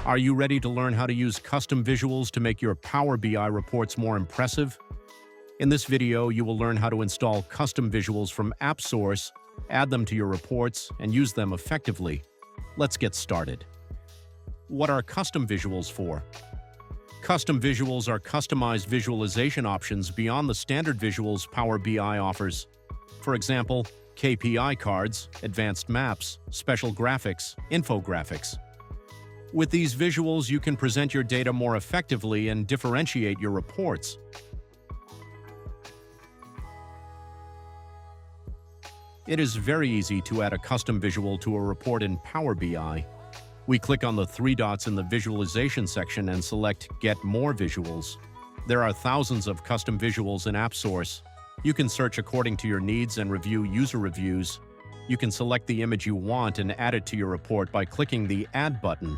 Are you ready to learn how to use custom visuals to make your Power BI reports more impressive? In this video, you will learn how to install custom visuals from AppSource, add them to your reports, and use them effectively. Let's get started. What are custom visuals for? Custom visuals are customized visualization options beyond the standard visuals Power BI offers. For example, KPI cards, advanced maps, special graphics, infographics. With these visuals, you can present your data more effectively and differentiate your reports. It is very easy to add a custom visual to a report in Power BI. We click on the three dots in the visualization section and select Get More Visuals. There are thousands of custom visuals in AppSource. You can search according to your needs and review user reviews. You can select the image you want and add it to your report by clicking the Add button.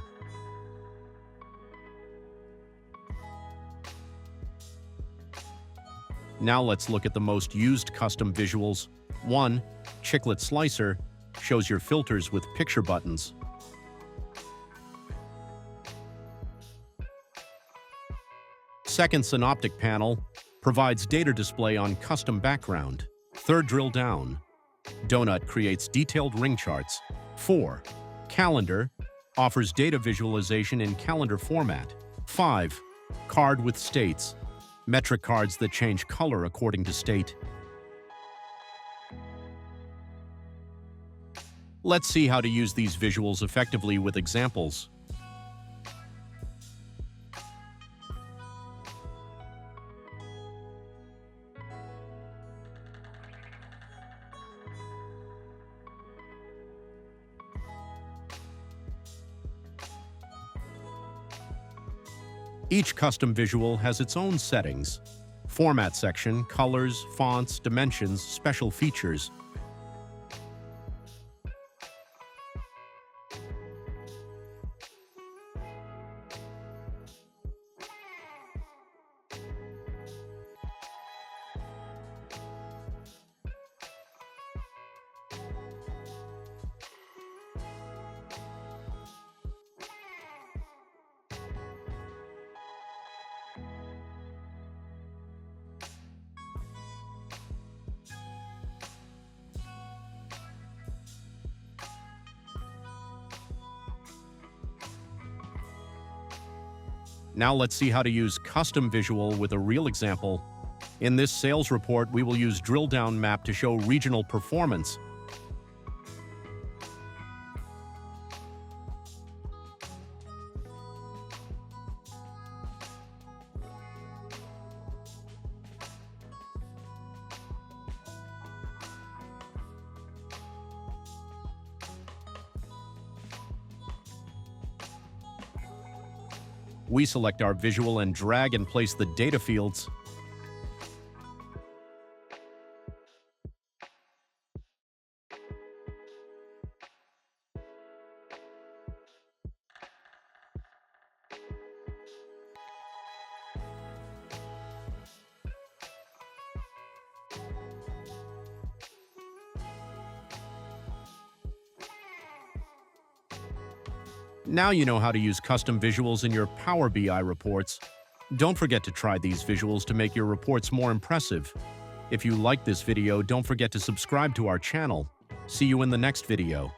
Now let's look at the most used custom visuals. 1. Chiclet Slicer shows your filters with picture buttons. 2nd Synoptic Panel provides data display on custom background. 3rd Drill Down. Donut creates detailed ring charts. 4. Calendar offers data visualization in calendar format. 5. Card with States. Metric cards that change color according to state. Let's see how to use these visuals effectively with examples. Each custom visual has its own settings: format section, colors, fonts, dimensions, special features. Now let's see how to use custom visual with a real example. In this sales report, we will use drill down map to show regional performance. We select our visual and drag and place the data fields. Now you know how to use custom visuals in your Power BI reports. Don't forget to try these visuals to make your reports more impressive. If you like this video, don't forget to subscribe to our channel. See you in the next video.